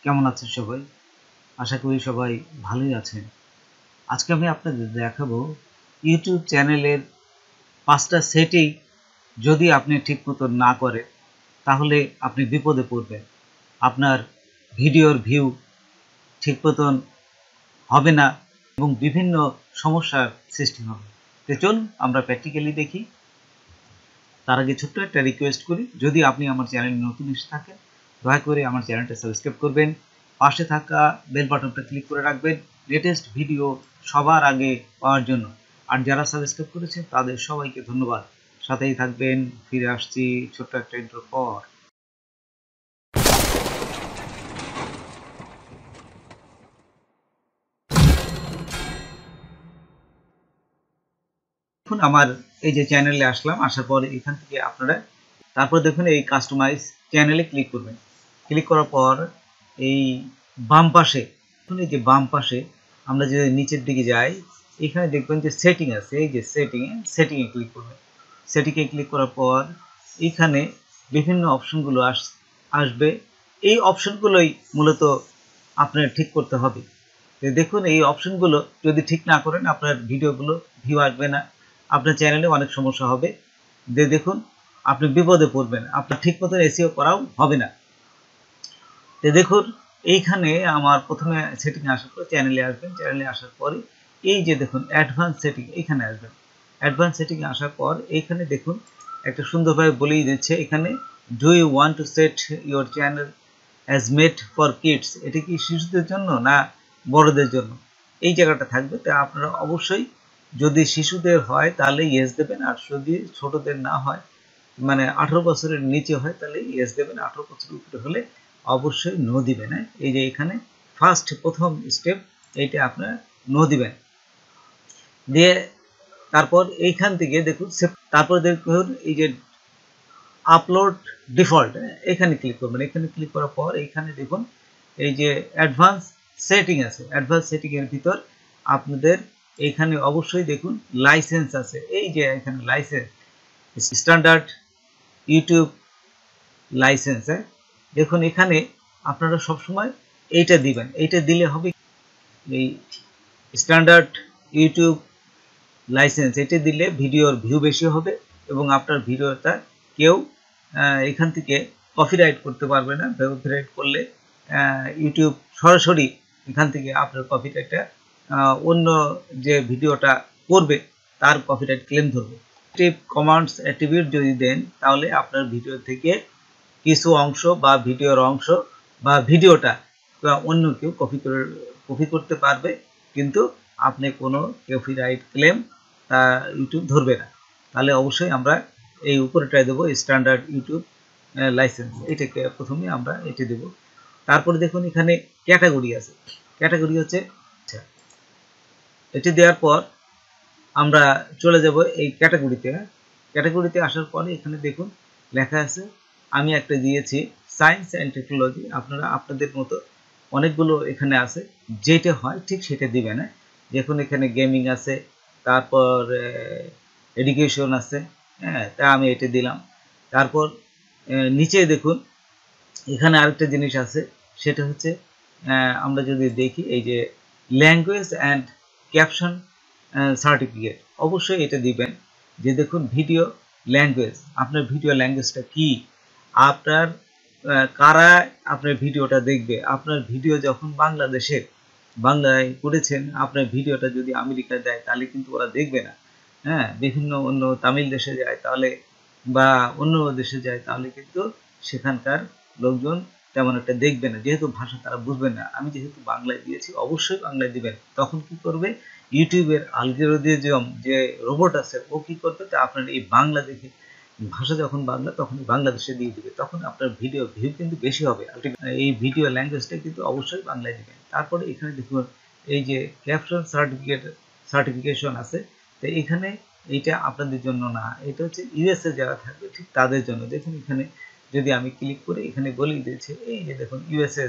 কেমন আছেন সবাই? আশা করি সবাই ভালোই আছেন। আজকে আমি আপনাদের দেখাবো ইউটিউব চ্যানেলের 5টা সেটিং যদি আপনি ঠিকমতো না করেন তাহলে আপনি বিপদে পড়বেন। আপনার ভিডিওর ভিউ ঠিক মতন হবে না এবং বিভিন্ন সমস্যার সৃষ্টি হবে। তো চলুন আমরা প্র্যাকটিক্যালি দেখি। তার আগে ছোট্ট একটা রিকোয়েস্ট করি, যদি আপনি আমার চ্যানেলে নতুন এসে থাকেন দয়া করে আমার চ্যানেলটা সাবস্ক্রাইব করবেন, পাশে থাকা বেল বাটনটা ক্লিক করে রাখবেন লেটেস্ট ভিডিও সবার আগে পাওয়ার জন্য। আর যারা সাবস্ক্রাইব করেছেন তাদের সবাইকে ধন্যবাদ। সাথেই থাকবেন। ফিরে আসছি ছোট্ট একটা ইন্ট্রোর পর। এখন আমার এই যে চ্যানেলে আসলাম, আসার পর এখান থেকে আপনারা তারপর দেখুন এই কাস্টমাইজ চ্যানেলে ক্লিক করবেন। ক্লিক করার পর এই বাম পাশে, এই যে বাম পাশে আমরা যদি নিচের দিকে যাই, এখানে দেখবেন যে সেটিং আছে, এই যে সেটিংয়ে ক্লিক করবেন। সেটিংয়ে ক্লিক করার পর এখানে বিভিন্ন অপশনগুলো আসবে। এই অপশনগুলোই মূলত আপনার ঠিক করতে হবে। দেখুন এই অপশনগুলো যদি ঠিক না করেন আপনার ভিডিওগুলো ভিউ আসবে না, আপনার চ্যানেলে অনেক সমস্যা হবে। দেখুন আপনি বিপদে পড়বেন, আপনার ঠিক মতো এসইও করাও হবে না। তো দেখুন এইখানে আমার প্রথমে সেটিং আসার পর চ্যানেলে আসবেন। চ্যানেলে আসার পরে এই যে দেখুন অ্যাডভান্স সেটিং, এখানে আসবেন। অ্যাডভান্স সেটিং আসার পর এইখানে দেখুন একটা সুন্দরভাবে বলেই দিচ্ছে, এখানে do you want to set your channel as made for kids, এটা কি শিশুদের জন্য না বড়দের জন্য, এই জায়গাটা থাকবে। তো আপনারা অবশ্যই যদি শিশুদের হয় তাহলে ইয়েস দেবেন, আর যদি ছোটদের না হয় মানে 18 বছরের নিচে হয় তাহলে ইয়েস দেবেন, 18 বছরের উপরে হলে অবশ্যই নো দিবেন। এই যে এখানে প্রথম স্টেপ এইটা আপনারা নো দিবেন। দিয়ে তারপর এইখান থেকে দেখুন তারপর দেখুন এই যে আপলোড ডিফল্ট, এখানে ক্লিক করবেন। এখানে ক্লিক করার পর এখানে দেখুন এই যে অ্যাডভান্স সেটিং আছে। অ্যাডভান্স সেটিং এর ভিতর আপনাদের এখানে অবশ্যই দেখুন লাইসেন্স আছে। এই যে এখানে লাইসেন্স স্ট্যান্ডার্ড ইউটিউব লাইসেন্স, দেখুন এখানে আপনারা সবসময় এইটা দিবেন। এইটা দিলে হবে এই স্ট্যান্ডার্ড ইউটিউব লাইসেন্স, এটা দিলে ভিডিওর ভিউ বেশি হবে এবং আপনার ভিডিওটা কেউ এখান থেকে কপিরাইট করতে পারবে না। কপিরাইট করলে ইউটিউব সরাসরি এখান থেকে আপনার কপিরাইটটা অন্য যে ভিডিওটা করবে তার কপিরাইট ক্লেম ধরবে। কমান্ডস অ্যাট্রিবিউট যদি দেন তাহলে আপনার ভিডিও থেকে কিছু অংশ বা ভিডিওর অংশ বা ভিডিওটা অন্য কেউ কপি করতে পারবে, কিন্তু আপনি কোনো কপিরাইট ক্লেম ইউটিউব ধরবে না। তাহলে অবশ্যই আমরা এই উপরেটায় দেবো স্ট্যান্ডার্ড ইউটিউব লাইসেন্স, এটাকে প্রথমে আমরা এটা দেব। তারপরে দেখুন এখানে ক্যাটাগরি আছে। ক্যাটাগরি হচ্ছে আচ্ছা, এটি দেওয়ার পর আমরা চলে যাব এই ক্যাটাগরিতে। ক্যাটাগরিতে আসার পরে এখানে দেখুন লেখা আছে, আমি একটা দিয়েছি সায়েন্স অ্যান্ড টেকনোলজি। আপনারা আপনাদের মতো অনেকগুলো এখানে আছে, যেটা হয় ঠিক সেটা দিবেন। দেখুন এখানে গেমিং আছে, তারপর এডুকেশন আছে, হ্যাঁ, তা আমি এটা দিলাম। তারপর নিচে দেখুন এখানে আরেকটা জিনিস আছে, সেটা হচ্ছে আমরা যদি দেখি এই যে ল্যাঙ্গুয়েজ অ্যান্ড ক্যাপশন সার্টিফিকেট, অবশ্যই এটা দিবেন। যে দেখুন ভিডিও ল্যাঙ্গুয়েজ, আপনার ভিডিও ল্যাঙ্গুয়েজটা কি, আপনার কারা আপনার ভিডিওটা দেখবে। আপনার ভিডিও যখন বাংলায় করেছেন, আপনার ভিডিওটা যদি আমেরিকায় দেয় তাহলে কিন্তু ওরা দেখবে না। হ্যাঁ, বিভিন্ন অন্য তামিল দেশে যায় তাহলে বা অন্য দেশে যায় তাহলে কিন্তু সেখানকার লোকজন তেমন একটা দেখবে না, যেহেতু ভাষা তারা বুঝবেন না। আমি যেহেতু বাংলায় দিয়েছি অবশ্যই বাংলায় দিবেন। তখন কি করবে ইউটিউবের অ্যালগরিদম যে রোবট আছে ও কি করবে, তা আপনার এই বাংলা দেখে ভাষা যখন বাংলা তখন বাংলাদেশে দিয়ে দিবে, তখন আপনার ভিডিও ভিউ কিন্তু বেশি হবে। এই ভিডিও ল্যাঙ্গুয়েজটা কিন্তু অবশ্যই বাংলায় দিবেন। তারপরে এখানে দেখুন এই যে ক্যাপশন সার্টিফিকেশন আছে, তো এখানে এইটা আপনাদের জন্য না, এটা হচ্ছে ইউএসএ যারা থাকবে ঠিক তাদের জন্য। দেখুন এখানে যদি আমি ক্লিক করি এখানে বলেই দিয়েছে, এই যে দেখুন ইউএসএ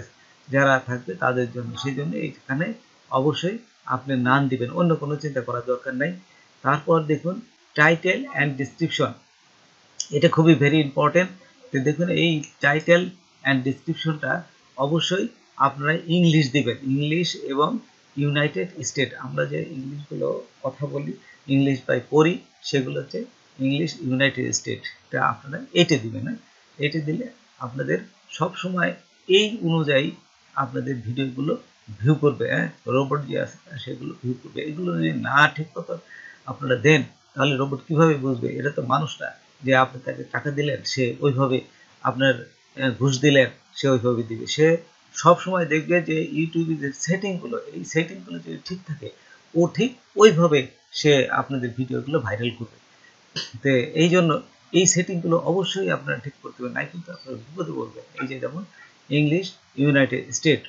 যারা থাকবে তাদের জন্য, সেই জন্য এইখানে অবশ্যই আপনি নাম দিবেন, অন্য কোনো চিন্তা করার দরকার নাই। তারপর দেখুন টাইটেল অ্যান্ড ডিসক্রিপশন, এটা খুবই ভেরি ইম্পর্টেন্ট। তো দেখুন এই টাইটেল অ্যান্ড ডিসক্রিপশনটা অবশ্যই আপনারা ইংলিশ দিবেন, ইংলিশ এবং ইউনাইটেড স্টেট। আমরা যে ইংলিশগুলো কথা বলি, ইংলিশ বা পড়ি, সেগুলো হচ্ছে ইংলিশ ইউনাইটেড স্টেট। তা আপনারা এটা দিবেন। এটা দিলে আপনাদের সব সময় এই অনুযায়ী আপনাদের ভিডিওগুলো ভিউ করবে। রোবট যে আছে সেগুলো ভিউ করবে। এগুলো যদি না ঠিক মতো আপনারা দেন, তাহলে রোবট কিভাবে বুঝবে? এটা তো মানুষ না যে আপনি তাকে টাকা দিলেন সে ওইভাবে, আপনার ঘুষ দিলেন সে ওইভাবে দিবে। সে সব সময় দেখবে যে ইউটিউবে যে সেটিংগুলো, এই সেটিংগুলো যদি ঠিক থাকে, ও ঠিক ওইভাবে সে আপনাদের ভিডিওগুলো ভাইরাল করবে। তো এই জন্য এই সেটিংগুলো অবশ্যই আপনারা ঠিক করতে হবে, নাই কিন্তু আপনারা বিপদে পড়বেন। এই যে যেমন ইংলিশ ইউনাইটেড স্টেট,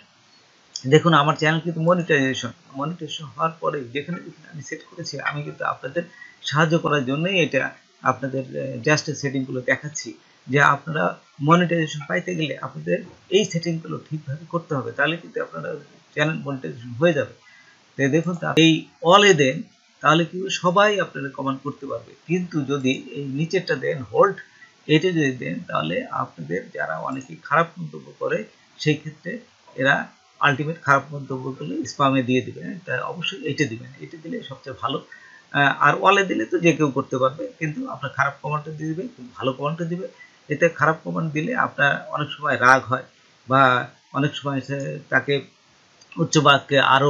দেখুন আমার চ্যানেল কিন্তু মনিটাইজেশন হওয়ার পরে যেখানে যেখানে আমি সেট করেছি, আমি কিন্তু আপনাদের সাহায্য করার জন্যই এটা আপনাদের জাস্ট সেটিংগুলো দেখাচ্ছি, যে আপনারা মনিটাইজেশন পাইতে গেলে আপনাদের এই সেটিংগুলো ঠিকভাবে করতে হবে, তাহলে কিন্তু আপনারা চ্যানেল মনিটাইজেশন হয়ে যাবে। তাই দেখুন, এই অলে দেন, তাহলে কিন্তু সবাই আপনারা কমেন্ট করতে পারবে। কিন্তু যদি এই নিচেরটা দেন হোল্ড, এটা যদি দেন, তাহলে আপনাদের যারা অনেকেই খারাপ মন্তব্য করে, সেই ক্ষেত্রে এরা আলটিমেট খারাপ মন্তব্যগুলো স্পামে দিয়ে দিবে। তাই অবশ্যই এটা দিবেন, এটা দিলে সবচেয়ে ভালো। আর ওয়ালে দিলে তো যে কেউ করতে পারবে, কিন্তু আপনার খারাপ কমেন্টও দিয়ে দিবে, ভালো কমেন্টও দিবে। এতে খারাপ কমেন্ট দিলে আপনার অনেক সময় রাগ হয়, বা অনেক সময় তাকে উচ্চ বাক্যে আরও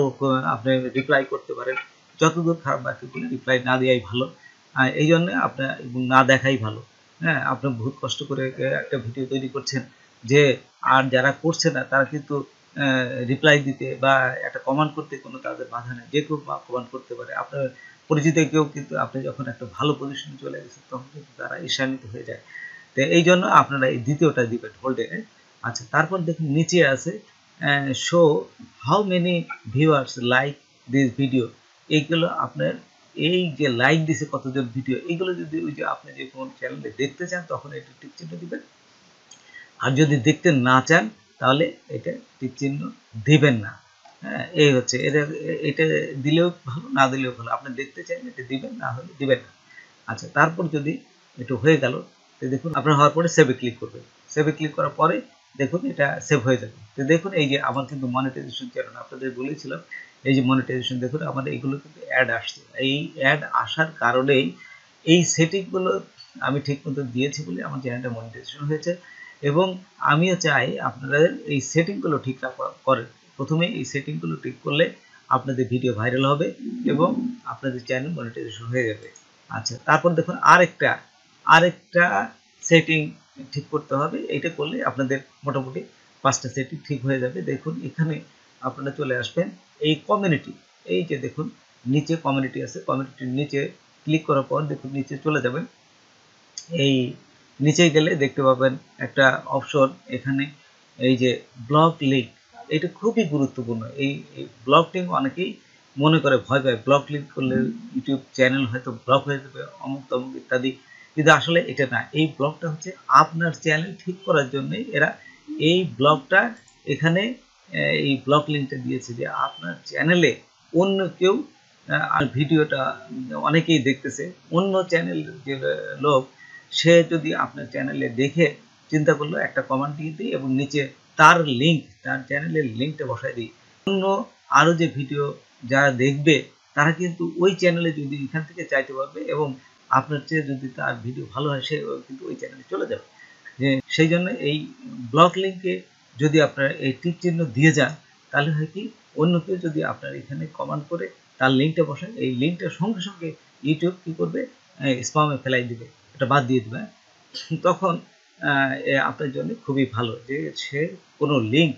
আপনি রিপ্লাই করতে পারেন। যতদূর খারাপ বাক্যগুলি রিপ্লাই না দেওয়াই ভালো, এই জন্য আপনার না দেখাই ভালো। হ্যাঁ, আপনি বহুত কষ্ট করে একটা ভিডিও তৈরি করছেন, যে আর যারা করছে না তারা কিন্তু রিপ্লাই দিতে বা একটা কমেন্ট করতে কোনো তাদের বাধা নেই, যে কেউ কমেন্ট করতে পারে। আপনার পরিচিত কেউ কিন্তু আপনি যখন একটা ভালো পজিশনে চলে গেছেন, তখন কিন্তু তারা ঈর্ষান্বিত হয়ে যায়। তো এই জন্য আপনারা এই দ্বিতীয়টা দিবেন হোল্ডে। আচ্ছা, তারপর দেখুন নিচে আছে show how many viewers like this video. এইগুলো আপনার এই যে লাইক দিছে কতজন ভিডিও, এইগুলো যদি ওই যে আপনি যে কোন চ্যানেলে দেখতে চান, তখন এটা টিক চিহ্ন দিবেন। আর যদি দেখতে না চান, তাহলে এটা টিক চিহ্ন দিবেন না। হ্যাঁ, এই হচ্ছে এটা দিলেও ভালো, না দিলেও ভালো। আপনি দেখতে চাইলে এটা দিবেন, না হলে দিবেন না। আচ্ছা, তারপর যদি একটু হয়ে গেল, তো দেখুন আপনার হওয়ার পরে সেভে ক্লিক করবেন। সেভে ক্লিক করার পরে দেখুন এটা সেভ হয়ে যাবে। তো দেখুন এই যে আমার কিন্তু মনিটাইজেশন চ্যানেল আপনাদের বলেছিলাম, এই যে মনিটাইজেশন দেখুন আমাদের এগুলো কিন্তু অ্যাড আসছে। এই অ্যাড আসার কারণেই এই সেটিংগুলো আমি ঠিক মতো দিয়েছি বলে আমার চ্যানেলটা মনিটাইজেশন হয়েছে। এবং আমিও চাই আপনারা এই সেটিংগুলো ঠিকঠাক করেন। প্রথমে এই সেটিংগুলো ঠিক করলে আপনাদের ভিডিও ভাইরাল হবে এবং আপনাদের চ্যানেল মনিটাইজেশন হয়ে যাবে। আচ্ছা, তারপর দেখুন আরেকটা সেটিং ঠিক করতে হবে। এটা করলে আপনাদের মোটামুটি 5টা সেটিং ঠিক হয়ে যাবে। দেখুন এখানে আপনারা চলে আসবেন এই কমিউনিটি, এই যে দেখুন নিচে কমিউনিটি আছে, কমিউনিটির নিচে ক্লিক করার পর দেখুন নিচে চলে যাবেন। এই নিচে গেলে দেখতে পাবেন একটা অপশন, এখানে এই যে ব্লক লিঙ্ক, এটা খুবই গুরুত্বপূর্ণ। এই ব্লক লিঙ্ক অনেকেই মনে করে ভয় পায়, ব্লক লিঙ্ক করলে ইউটিউব চ্যানেল হয়তো ব্লক হয়ে যাবে, অমুক তমুক ইত্যাদি। কিন্তু আসলে এটা না, এই ব্লকটা হচ্ছে আপনার চ্যানেল ঠিক করার জন্য এরা এই ব্লকটা এখানে এই ব্লক লিঙ্কটা দিয়েছে, যে আপনার চ্যানেলে অন্য কেউ আর ভিডিওটা অনেকেই দেখতেছে, অন্য চ্যানেল যে লোক, সে যদি আপনার চ্যানেলে দেখে চিন্তা করলো একটা কমেন্ট দিয়ে দিই এবং নিচে তার লিঙ্ক, তার চ্যানেলের লিঙ্কটা বসায় দিই, অন্য আরও যে ভিডিও যারা দেখবে তারা কিন্তু ওই চ্যানেলে যদি এখান থেকে চাইতে পারবে, এবং আপনার চেয়ে যদি তার ভিডিও ভালো হয় সে কিন্তু ওই চ্যানেলে চলে যাবে। যে সেই জন্য এই ব্লক লিঙ্কে যদি আপনারা এই টিক চিহ্ন দিয়ে যান, তাহলে হয় কি, অন্য কেউ যদি আপনার এখানে কমেন্ট করে তার লিঙ্কটা বসায়, এই লিঙ্কটার সঙ্গে সঙ্গে ইউটিউব কি করবে, স্পামে ফেলাই দিবে, এটা বাদ দিয়ে দেবে। তখন আপনার জন্য খুবই ভালো যে সে কোনো লিঙ্ক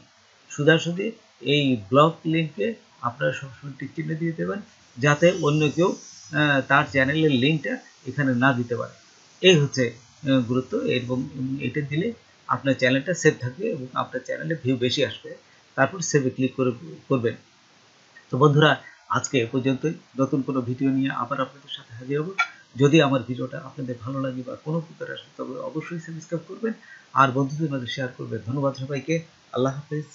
সোজাসুজি এই ব্লক লিঙ্কে আপনারা সবসময় টিক চিহ্ন দিয়ে দেবেন, যাতে অন্য কেউ তার চ্যানেলের লিঙ্কটা এখানে না দিতে পারে। এই হচ্ছে গুরুত্ব। এবং এটা দিলে আপনার চ্যানেলটা সেভ থাকবে এবং আপনার চ্যানেলে ভিউ বেশি আসবে। তারপর সেভে ক্লিক করবেন। তো বন্ধুরা, আজকে এ পর্যন্তই। নতুন কোনো ভিডিও নিয়ে আবার আপনাদের সাথে হাজির হব। যদি আমার ভিডিওটা আপনাদের ভালো লাগে বা কোনো উপকার আসে, তবে অবশ্যই সাবস্ক্রাইব করবেন আর বন্ধুদের মাঝে শেয়ার করবেন। ধন্যবাদ সবাইকে। আল্লাহ হাফেজ।